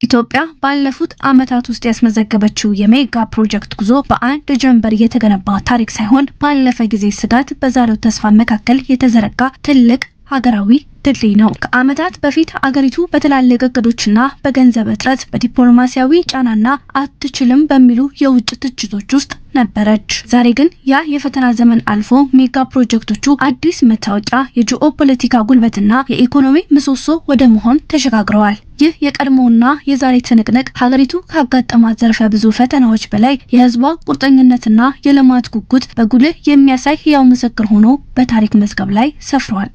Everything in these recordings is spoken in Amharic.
ኢትዮጵያ ባለፉት ዓመታት ውስጥ ያስመዘገበችው የሜጋ ፕሮጀክት ጉዞ በአንድ ጀንበር የተገነባ ታሪክ ሳይሆን ባለፈ ጊዜ ስጋት በዛሬው ተስፋ መካከል የተዘረጋ ትልቅ ሀገራዊ ድልድይ ነው። ከዓመታት በፊት አገሪቱ በትላልቅ እቅዶችና በገንዘብ እጥረት በዲፕሎማሲያዊ ጫናና አትችልም በሚሉ የውጭ ትችቶች ውስጥ ነበረች። ዛሬ ግን ያ የፈተና ዘመን አልፎ ሜጋ ፕሮጀክቶቹ አዲስ መታወቂያ፣ የጂኦፖለቲካ ጉልበትና የኢኮኖሚ ምሰሶ ወደ መሆን ተሸጋግረዋል። ይህ የቀድሞውና የዛሬ ትንቅንቅ ሀገሪቱ ካጋጠማት ዘርፈ ብዙ ፈተናዎች በላይ የህዝቧ ቁርጠኝነትና የልማት ጉጉት በጉልህ የሚያሳይ ህያው ምስክር ሆኖ በታሪክ መዝገብ ላይ ሰፍሯል።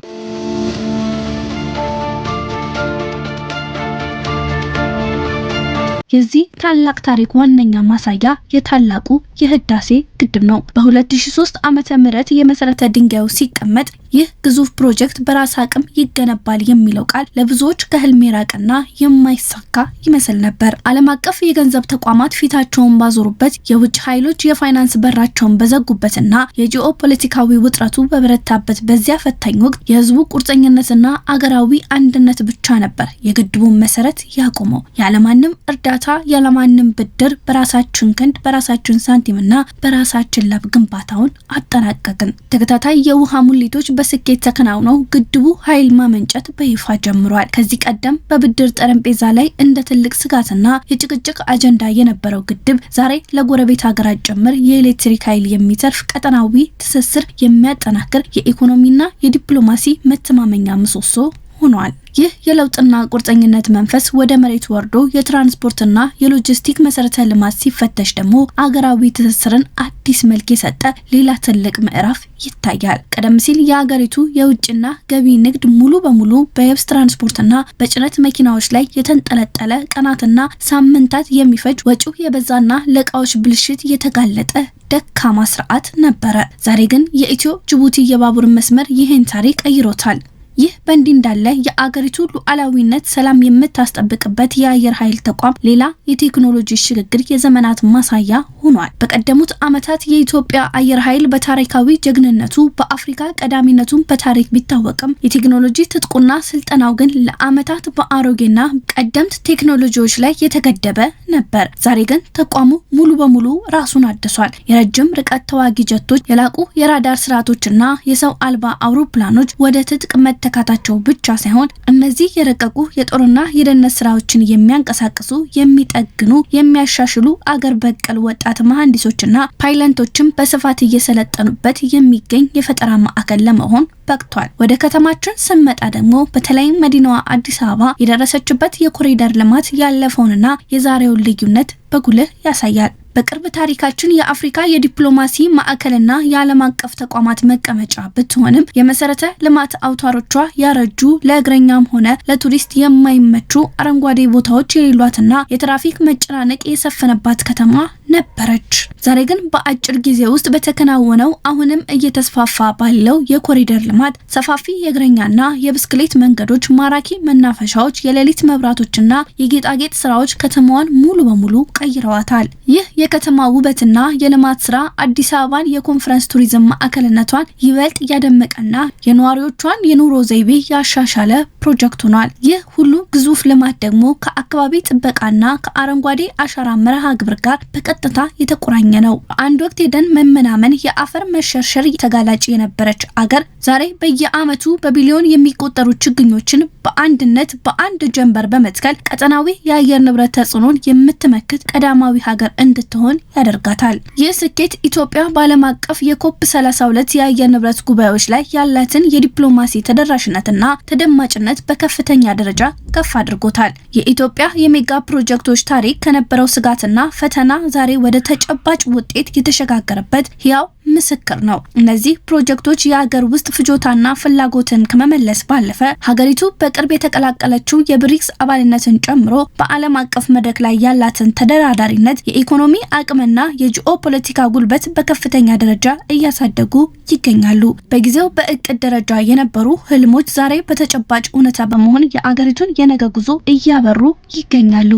የዚህ ታላቅ ታሪክ ዋነኛ ማሳያ የታላቁ የህዳሴ ግድብ ነው። በ2003 ዓመተ ምህረት የመሰረተ ድንጋዩ ሲቀመጥ ይህ ግዙፍ ፕሮጀክት በራስ አቅም ይገነባል የሚለው ቃል ለብዙዎች ከህልም የራቀና የማይሳካ ይመስል ነበር። ዓለም አቀፍ የገንዘብ ተቋማት ፊታቸውን ባዞሩበት፣ የውጭ ኃይሎች የፋይናንስ በራቸውን በዘጉበትና የጂኦፖለቲካዊ ውጥረቱ በበረታበት በዚያ ፈታኝ ወቅት የህዝቡ ቁርጠኝነትና አገራዊ አንድነት ብቻ ነበር የግድቡን መሰረት ያቆመው። ያለማንም እርዳታ ያለማንም ብድር በራሳችን ክንድ በራሳችን ሳንቲምና በራሳችን ላብ ግንባታውን አጠናቀቅን። ተከታታይ የውሃ ሙሊቶች በስኬት ተከናውነው ግድቡ ኃይል ማመንጨት በይፋ ጀምሯል። ከዚህ ቀደም በብድር ጠረጴዛ ላይ እንደ ትልቅ ስጋትና የጭቅጭቅ አጀንዳ የነበረው ግድብ ዛሬ ለጎረቤት ሀገራት ጭምር የኤሌክትሪክ ኃይል የሚተርፍ ቀጠናዊ ትስስር የሚያጠናክር የኢኮኖሚና የዲፕሎማሲ መተማመኛ ምሰሶ ሆኗል። ይህ የለውጥና ቁርጠኝነት መንፈስ ወደ መሬት ወርዶ የትራንስፖርትና የሎጂስቲክ መሰረተ ልማት ሲፈተሽ ደግሞ አገራዊ ትስስርን አዲስ መልክ የሰጠ ሌላ ትልቅ ምዕራፍ ይታያል። ቀደም ሲል የሀገሪቱ የውጭና ገቢ ንግድ ሙሉ በሙሉ በየብስ ትራንስፖርትና በጭነት መኪናዎች ላይ የተንጠለጠለ ቀናትና ሳምንታት የሚፈጅ ወጪው የበዛና ለእቃዎች ብልሽት የተጋለጠ ደካማ ስርዓት ነበረ። ዛሬ ግን የኢትዮ ጅቡቲ የባቡር መስመር ይህን ታሪክ ቀይሮታል። ይህ በእንዲህ እንዳለ የአገሪቱ ሉዓላዊነት ሰላም የምታስጠብቅበት የአየር ኃይል ተቋም ሌላ የቴክኖሎጂ ሽግግር የዘመናት ማሳያ ሆኗል። በቀደሙት ዓመታት የኢትዮጵያ አየር ኃይል በታሪካዊ ጀግንነቱ በአፍሪካ ቀዳሚነቱን በታሪክ ቢታወቅም የቴክኖሎጂ ትጥቁና ስልጠናው ግን ለዓመታት በአሮጌና ቀደምት ቴክኖሎጂዎች ላይ የተገደበ ነበር። ዛሬ ግን ተቋሙ ሙሉ በሙሉ ራሱን አድሷል። የረጅም ርቀት ተዋጊ ጀቶች፣ የላቁ የራዳር ስርዓቶችና የሰው አልባ አውሮፕላኖች ወደ ትጥቅ ተካታቸው ብቻ ሳይሆን እነዚህ የረቀቁ የጦርና የደህንነት ስራዎችን የሚያንቀሳቅሱ፣ የሚጠግኑ፣ የሚያሻሽሉ አገር በቀል ወጣት መሐንዲሶችና ፓይለቶችም በስፋት እየሰለጠኑበት የሚገኝ የፈጠራ ማዕከል ለመሆን በቅቷል። ወደ ከተማችን ስንመጣ ደግሞ በተለይም መዲናዋ አዲስ አበባ የደረሰችበት የኮሪደር ልማት ያለፈውንና የዛሬውን ልዩነት በጉልህ ያሳያል። በቅርብ ታሪካችን የአፍሪካ የዲፕሎማሲ ማዕከልና የዓለም አቀፍ ተቋማት መቀመጫ ብትሆንም የመሰረተ ልማት አውታሮቿ ያረጁ፣ ለእግረኛም ሆነ ለቱሪስት የማይመቹ አረንጓዴ ቦታዎች የሌሏትና የትራፊክ መጨናነቅ የሰፈነባት ከተማ ነበረች። ዛሬ ግን በአጭር ጊዜ ውስጥ በተከናወነው አሁንም እየተስፋፋ ባለው የኮሪደር ልማት ሰፋፊ የእግረኛና የብስክሌት መንገዶች፣ ማራኪ መናፈሻዎች፣ የሌሊት መብራቶችና የጌጣጌጥ ስራዎች ከተማዋን ሙሉ በሙሉ ቀይረዋታል። ይህ የከተማ ውበትና የልማት ስራ አዲስ አበባን የኮንፈረንስ ቱሪዝም ማዕከልነቷን ይበልጥ ያደመቀና የነዋሪዎቿን የኑሮ ዘይቤ ያሻሻለ ፕሮጀክት ሆኗል። ይህ ሁሉ ግዙፍ ልማት ደግሞ ከአካባቢ ጥበቃና ከአረንጓዴ አሻራ መርሃ ግብር ጋር በቀጥታ የተቆራኘ ነው። በአንድ ወቅት የደን መመናመን፣ የአፈር መሸርሸር ተጋላጭ የነበረች አገር ዛሬ በየዓመቱ በቢሊዮን የሚቆጠሩ ችግኞችን በአንድነት በአንድ ጀንበር በመትከል ቀጠናዊ የአየር ንብረት ተጽዕኖን የምትመክት ቀዳማዊ ሀገር እንድትሆን ያደርጋታል። ይህ ስኬት ኢትዮጵያ በዓለም አቀፍ የኮፕ 32 የአየር ንብረት ጉባኤዎች ላይ ያላትን የዲፕሎማሲ ተደራሽነትና ተደማጭነት በከፍተኛ ደረጃ ከፍ አድርጎታል። የኢትዮጵያ የሜጋ ፕሮጀክቶች ታሪክ ከነበረው ስጋትና ፈተና ዛሬ ወደ ተጨባጭ ውጤት የተሸጋገረበት ህያው ምስክር ነው። እነዚህ ፕሮጀክቶች የሀገር ውስጥ ፍጆታና ፍላጎትን ከመመለስ ባለፈ ሀገሪቱ በቅርብ የተቀላቀለችው የብሪክስ አባልነትን ጨምሮ በዓለም አቀፍ መድረክ ላይ ያላትን ተደራዳሪነት፣ የኢኮኖሚ አቅምና የጂኦፖለቲካ ጉልበት በከፍተኛ ደረጃ እያሳደጉ ይገኛሉ። በጊዜው በእቅድ ደረጃ የነበሩ ህልሞች ዛሬ በተጨባጭ እውነታ በመሆን የአገሪቱን የነገ ጉዞ እያበሩ ይገኛሉ።